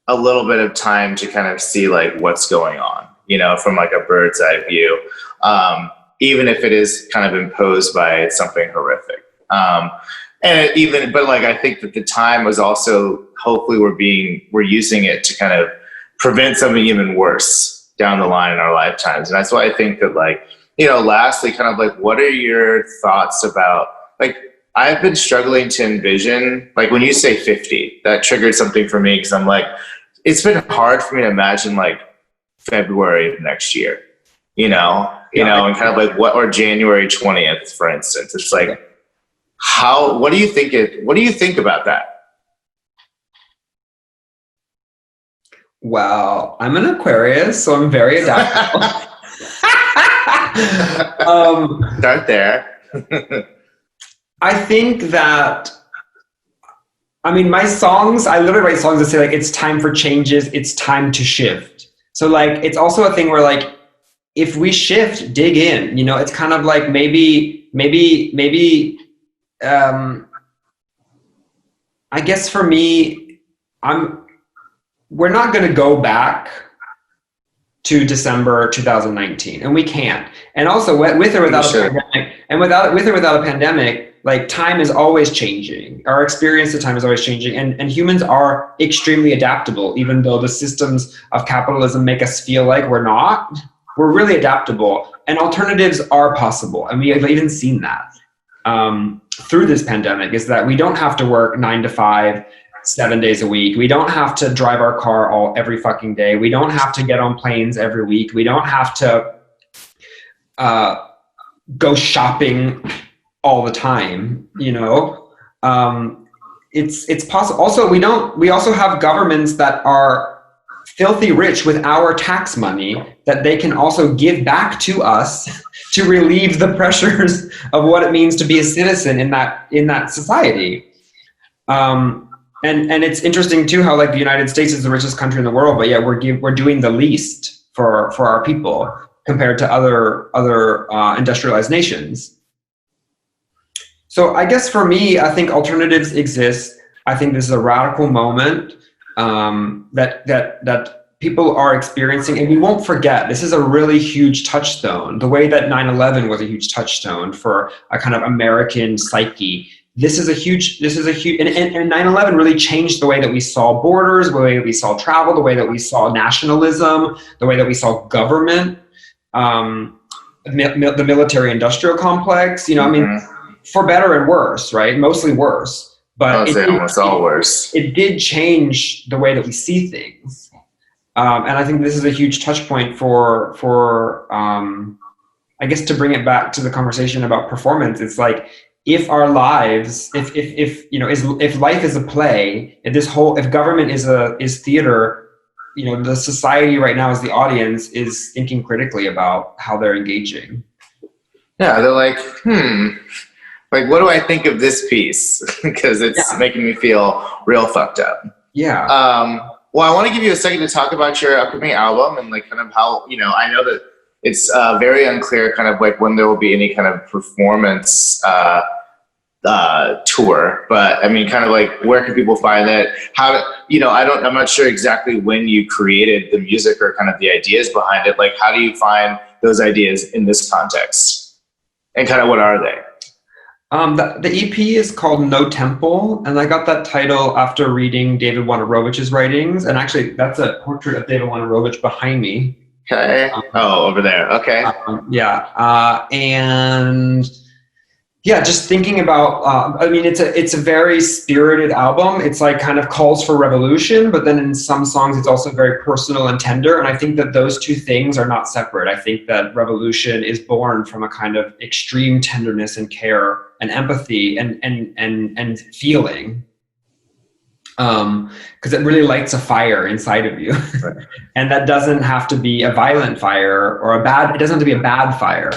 a little bit of time to kind of see like what's going on, you know, from like a bird's eye view, even if it is kind of imposed by something horrific. But like, I think that the time was also, hopefully we're using it to kind of prevent something even worse down the line in our lifetimes. And that's why I think that like, you know, lastly, kind of like, what are your thoughts about, like, I've been struggling to envision, like when you say 50, that triggered something for me. Cause I'm like, it's been hard for me to imagine like February of next year, you know, and kind of like or January 20th, for instance. It's like, what do you think about that? Well, I'm an Aquarius, so I'm very adaptable. Start there. I think that, I mean, my songs, I literally write songs that say like, it's time for changes, it's time to shift. So like, it's also a thing where like, if we shift, dig in, you know, it's kind of like maybe, I guess for me, we're not going to go back to December 2019, and we can't. And also with or without a pandemic, and with or without a pandemic, like time is always changing. Our experience of time is always changing, and humans are extremely adaptable, even though the systems of capitalism make us feel like we're not. We're really adaptable, and alternatives are possible. And we have even seen that through this pandemic, is that we don't have to work 9 to 5, 7 days a week. We don't have to drive our car every fucking day. We don't have to get on planes every week. We don't have to go shopping all the time, you know. It's possible. Also, we also have governments that are filthy rich with our tax money that they can also give back to us to relieve the pressures of what it means to be a citizen in that society. And it's interesting too how like the United States is the richest country in the world, but yet we're doing the least for our people compared to other industrialized nations. So I guess for me, I think alternatives exist. I think this is a radical moment that people are experiencing, and we won't forget, this is a really huge touchstone. The way that 9/11 was a huge touchstone for a kind of American psyche. This is a huge, and 9/11 really changed the way that we saw borders, the way that we saw travel, the way that we saw nationalism, the way that we saw government, the military-industrial complex. You know, I mean, for better and worse, right? Mostly worse, but almost all worse. It did change the way that we see things. And I think this is a huge touch point for I guess, to bring it back to the conversation about performance. It's like, if our lives, if life is a play, if government is theater, you know, the society right now as the audience is thinking critically about how they're engaging. Yeah, they're like, like, what do I think of this piece? Because it's making me feel real fucked up. Yeah. Well, I want to give you a second to talk about your upcoming album and like kind of how, you know, I know that it's very unclear kind of like when there will be any kind of performance tour, but I mean, kind of like, where can people find it? I'm not sure exactly when you created the music or kind of the ideas behind it. Like, how do you find those ideas in this context? And kind of what are they? The EP is called No Temple, and I got that title after reading David Wojnarowicz's writings. And actually, that's a portrait of David Wojnarowicz behind me. Okay. Over there. Okay. Just thinking about, I mean, it's a very spirited album. It's like kind of calls for revolution, but then in some songs, it's also very personal and tender. And I think that those two things are not separate. I think that revolution is born from a kind of extreme tenderness and care and empathy and feeling. Because it really lights a fire inside of you. Right. And that doesn't have to be a violent fire or it doesn't have to be a bad fire.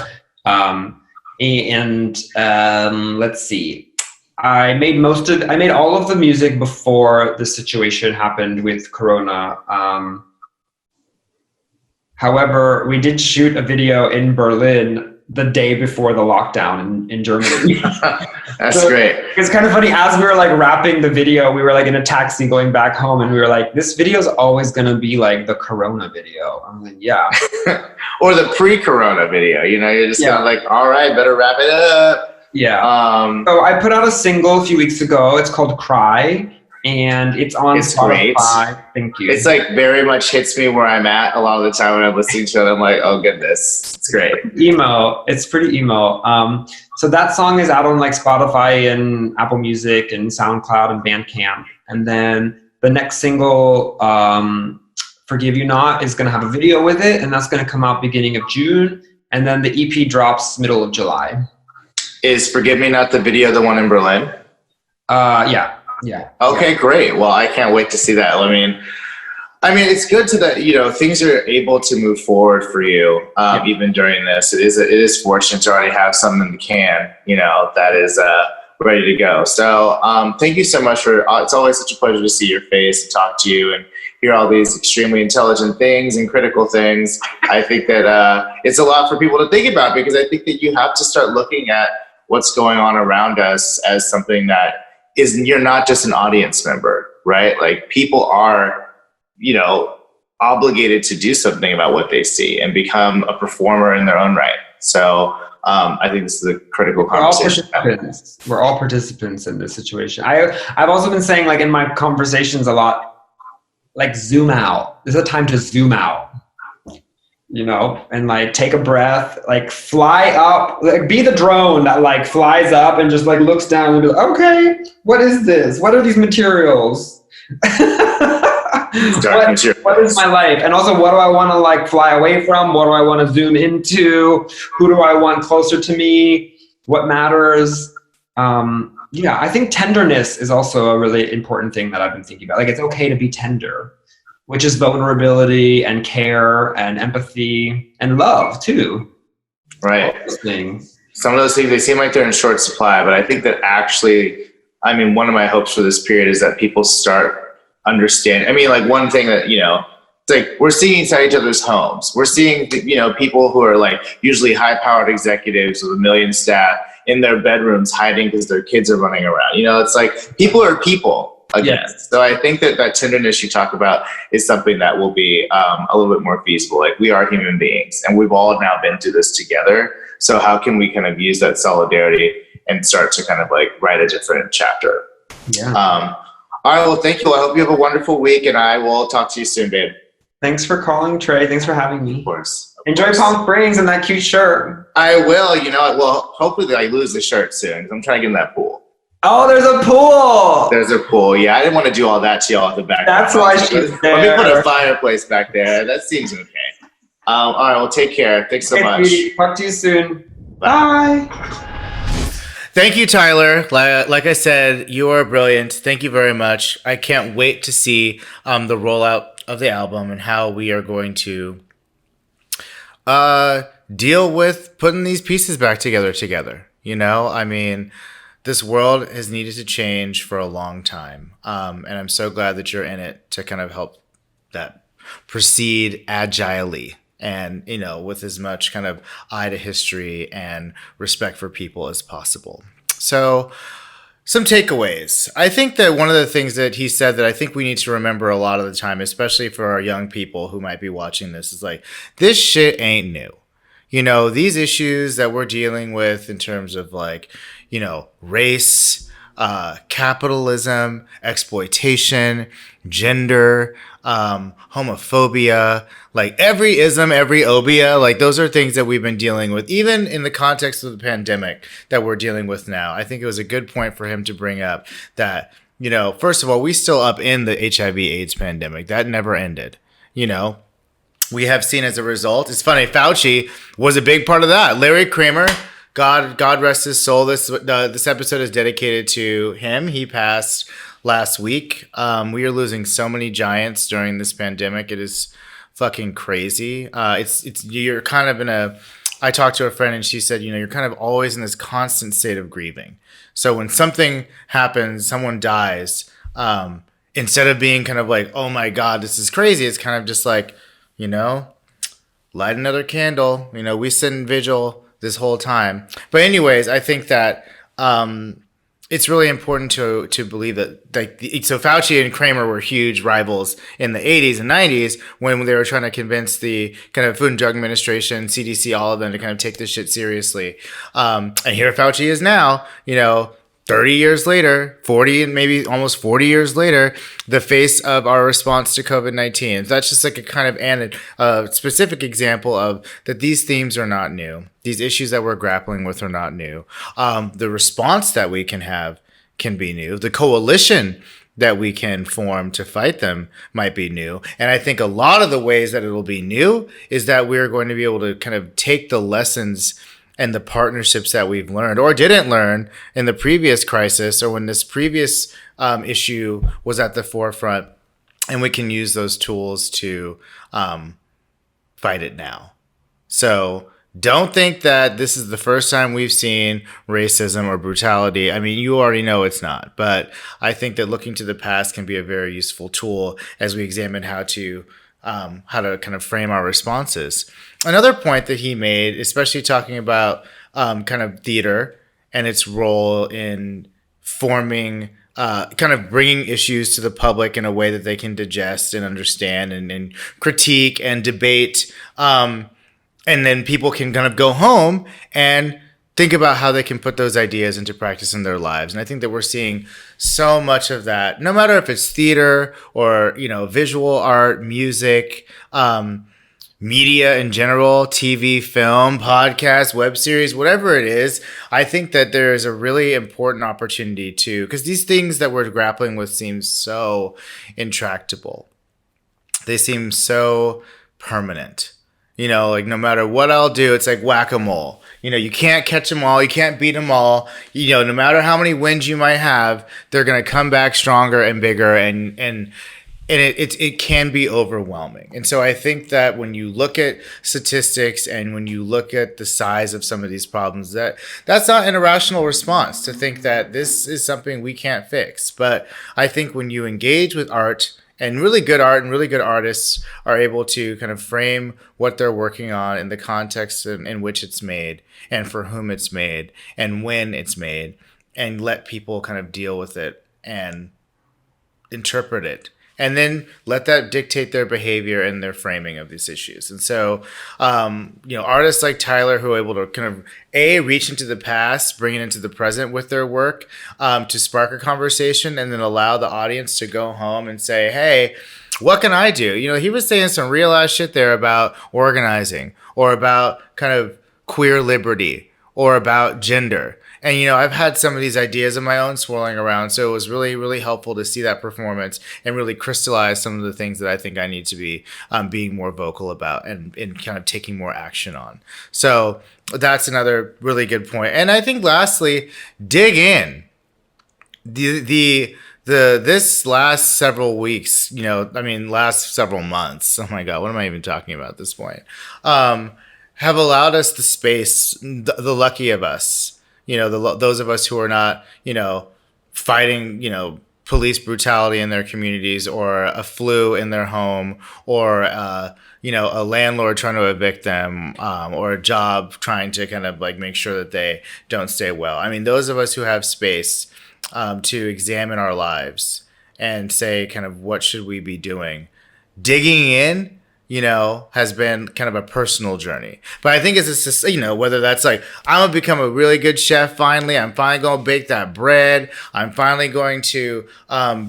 Let's see. I made all of the music before the situation happened with Corona. However, we did shoot a video in Berlin the day before the lockdown in Germany. That's great. It's kind of funny, as we were like wrapping the video, we were like in a taxi going back home, and we were like, this video is always going to be like the Corona video. I'm like, yeah. Or the pre-Corona video, you know, you're just kind of like, all right, better wrap it up. Yeah. So I put out a single a few weeks ago. It's called Cry, and it's on Spotify. Great. Thank you. It's like very much hits me where I'm at a lot of the time when I'm listening to it. I'm like, oh goodness, it's great. Emo. It's pretty emo. So that song is out on like Spotify and Apple Music and SoundCloud and Bandcamp. And then the next single, Forgive You Not, is going to have a video with it, and that's going to come out beginning of June. And then the EP drops middle of July. Is Forgive Me Not the video, the one in Berlin? Yeah. Okay, great. Well, I can't wait to see that. I mean, it's good that, you know, things are able to move forward for you, even during this. It is fortunate to already have something in the can, you know, that is ready to go. So thank you so much it's always such a pleasure to see your face and talk to you and hear all these extremely intelligent things and critical things. I think that it's a lot for people to think about, because I think that you have to start looking at what's going on around us as something that you're not just an audience member, right? Like, people are, you know, obligated to do something about what they see and become a performer in their own right. So I think this is a critical conversation. We're all participants in this situation. I've also been saying, like, in my conversations a lot, like, zoom out. This is a time to zoom out, you know, and like take a breath, like fly up, like be the drone that like flies up and just like looks down and be like, okay, what is this? What are these materials? What is my life? And also, what do I want to like fly away from? What do I want to zoom into? Who do I want closer to me? What matters? I think tenderness is also a really important thing that I've been thinking about. Like, it's okay to be tender, which is vulnerability and care and empathy and love too. Right. All those things. Some of those things, they seem like they're in short supply, but I think that actually, one of my hopes for this period is that people start understanding. Like, one thing that, you know, it's like we're seeing inside each other's homes. We're seeing, you know, people who are like usually high-powered executives with 1 million staff in their bedrooms hiding because their kids are running around. You know, it's like people are people. again. Yes. So I think that tenderness you talk about is something that will be a little bit more feasible. Like, we are human beings and we've all now been through this together. So how can we kind of use that solidarity and start to kind of like write a different chapter? Yeah. All right. Well, thank you. I hope you have a wonderful week, and I will talk to you soon, babe. Thanks for calling, Tre. Thanks for having me. Of course. Enjoy Palm Springs and that cute shirt. I will. You know, well, hopefully I lose the shirt soon. I'm trying to get in that pool. Oh, there's a pool. There's a pool. Yeah, I didn't want to do all that to y'all at the back. That's why she's there. Let me put a fireplace back there. That seems okay. All right. Well, take care. Thanks so much. Talk to you soon. Bye. Thank you, Tyler. Like I said, you are brilliant. Thank you very much. I can't wait to see the rollout of the album and how we are going to deal with putting these pieces back together. You know, I mean, this world has needed to change for a long time. And I'm so glad that you're in it to kind of help that proceed agilely. And, you know, with as much kind of eye to history and respect for people as possible. So, some takeaways. I think that one of the things that he said that I think we need to remember a lot of the time, especially for our young people who might be watching this, is like, this shit ain't new. You know, these issues that we're dealing with in terms of like, you know, race, capitalism, exploitation, gender, homophobia, like every ism, every obia, like those are things that we've been dealing with, even in the context of the pandemic that we're dealing with now. I think it was a good point for him to bring up that, you know, first of all, we still up in the HIV/AIDS pandemic. That never ended, you know. We have seen as a result, it's funny, Fauci was a big part of that. Larry Kramer, God rest his soul. This episode is dedicated to him. He passed last week. We are losing so many giants during this pandemic. It is fucking crazy. You're kind of I talked to a friend and she said, you know, you're kind of always in this constant state of grieving. So when something happens, someone dies, instead of being kind of like, oh my God, this is crazy, it's kind of just like, you know, light another candle. You know, we sit in vigil this whole time. But anyways, I think that it's really important to believe that, like, so Fauci and Kramer were huge rivals in the 80s and 90s when they were trying to convince the kind of Food and Drug Administration, CDC, all of them to kind of take this shit seriously. And here Fauci is now, you know, 30 years later, 40 and maybe almost 40 years later, the face of our response to COVID-19. That's just like a kind of specific example of that these themes are not new. These issues that we're grappling with are not new. The response that we can have can be new. The coalition that we can form to fight them might be new. And I think a lot of the ways that it'll be new is that we're going to be able to kind of take the lessons and the partnerships that we've learned or didn't learn in the previous crisis or when this previous issue was at the forefront, and we can use those tools to fight it now. So don't think that this is the first time we've seen racism or brutality. I mean, you already know it's not, but I think that looking to the past can be a very useful tool as we examine how to kind of frame our responses. Another point that he made, especially talking about kind of theater and its role in forming, kind of bringing issues to the public in a way that they can digest and understand and critique and debate. And then people can kind of go home and think about how they can put those ideas into practice in their lives. And I think that we're seeing so much of that, no matter if it's theater or, you know, visual art, music, media in general, TV, film, podcast, web series, whatever it is. I think that there is a really important opportunity to, because these things that we're grappling with seem so intractable. They seem so permanent. You know, like no matter what I'll do, it's like whack-a-mole. You know, you can't catch them all. You can't beat them all. You know, no matter how many wins you might have, they're going to come back stronger and bigger, and it can be overwhelming. And so I think that when you look at statistics and when you look at the size of some of these problems, that's not an irrational response to think that this is something we can't fix. But I think when you engage with art, and really good art and really good artists are able to kind of frame what they're working on in the context in which it's made and for whom it's made and when it's made, and let people kind of deal with it and interpret it. And then let that dictate their behavior and their framing of these issues. And so, artists like Tyler who are able to kind of reach into the past, bring it into the present with their work, to spark a conversation, and then allow the audience to go home and say, hey, what can I do? He was saying some real ass shit there about organizing, or about kind of queer liberty, or about gender. And, I've had some of these ideas of my own swirling around. So it was really, really helpful to see that performance and really crystallize some of the things that I think I need to be being more vocal about and kind of taking more action on. So that's another really good point. And I think lastly, dig in. This last several weeks, last several months, oh my God, what am I even talking about at this point? Have allowed us the space, the lucky of us, those of us who are not, fighting, police brutality in their communities, or a flu in their home, or, a landlord trying to evict them, or a job trying to kind of like make sure that they don't stay well. I mean, those of us who have space to examine our lives and say kind of what should we be doing, digging in, has been kind of a personal journey. But I think it's whether that's like, I'm going to become a really good chef finally. I'm finally going to bake that bread. I'm finally going to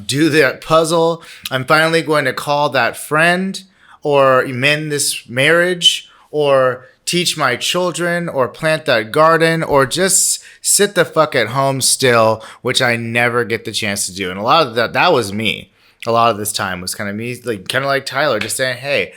do that puzzle. I'm finally going to call that friend, or mend this marriage, or teach my children, or plant that garden, or just sit the fuck at home still, which I never get the chance to do. And a lot of that was me. A lot of this time was kind of me, kind of like Tyler, just saying, hey,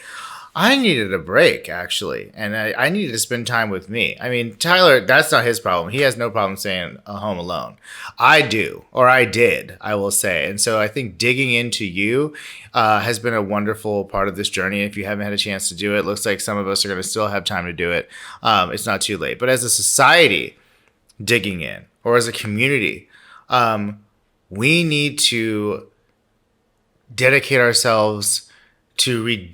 I needed a break, actually, and I needed to spend time with me. I mean, Tyler, that's not his problem. He has no problem staying home alone. I do, or I did, I will say. And so I think digging into you has been a wonderful part of this journey. If you haven't had a chance to do it, looks like some of us are going to still have time to do it. It's not too late. But as a society, digging in, or as a community, we need to dedicate ourselves to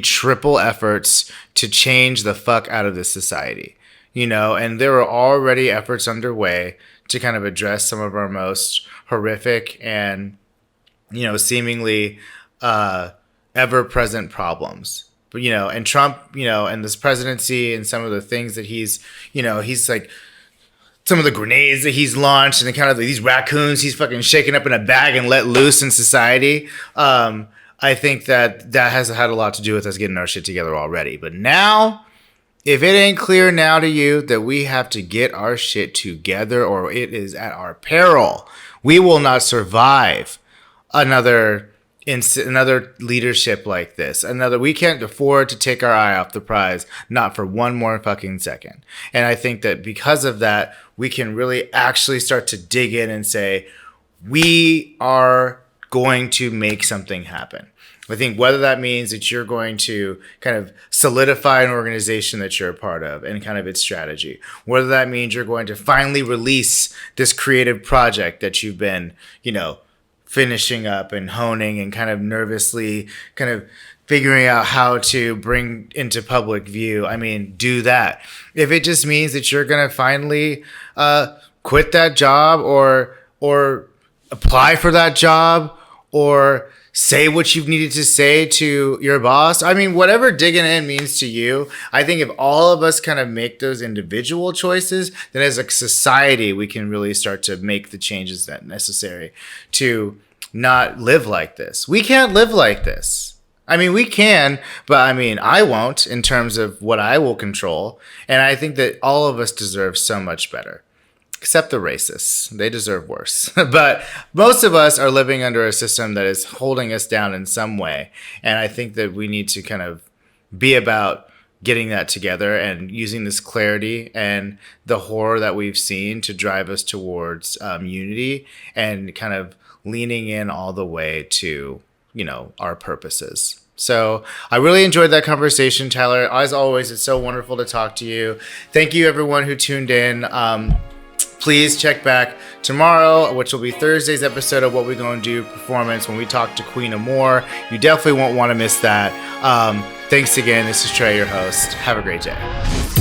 triple efforts to change the fuck out of this society, and there are already efforts underway to kind of address some of our most horrific and, seemingly ever-present problems. But, and Trump, and this presidency and some of the things that he's like, some of the grenades that he's launched, and the kind of these raccoons he's fucking shaking up in a bag and let loose in society. I think that has had a lot to do with us getting our shit together already. But now, if it ain't clear now to you that we have to get our shit together, or it is at our peril, we will not survive another leadership like this. We can't afford to take our eye off the prize, not for one more fucking second. And I think that because of that, we can really actually start to dig in and say, we are going to make something happen. I think whether that means that you're going to kind of solidify an organization that you're a part of and kind of its strategy, whether that means you're going to finally release this creative project that you've been, finishing up and honing and kind of nervously kind of figuring out how to bring into public view. I mean, do that. If it just means that you're going to finally quit that job, or apply for that job, or say what you've needed to say to your boss. I mean, whatever digging in means to you, I think if all of us kind of make those individual choices, then as a society, we can really start to make the changes that necessary to not live like this. We can't live like this. I mean, we can, but I mean, I won't in terms of what I will control. And I think that all of us deserve so much better. Except the racists. They deserve worse. But most of us are living under a system that is holding us down in some way. And I think that we need to kind of be about getting that together and using this clarity and the horror that we've seen to drive us towards unity, and kind of leaning in all the way to, our purposes. So I really enjoyed that conversation, Tyler. As always, it's so wonderful to talk to you. Thank you, everyone who tuned in. Please check back tomorrow, which will be Thursday's episode of What We Gonna Do Performance, when we talk to Queen Amore. You definitely won't want to miss that. Thanks again. This is Tre, your host. Have a great day.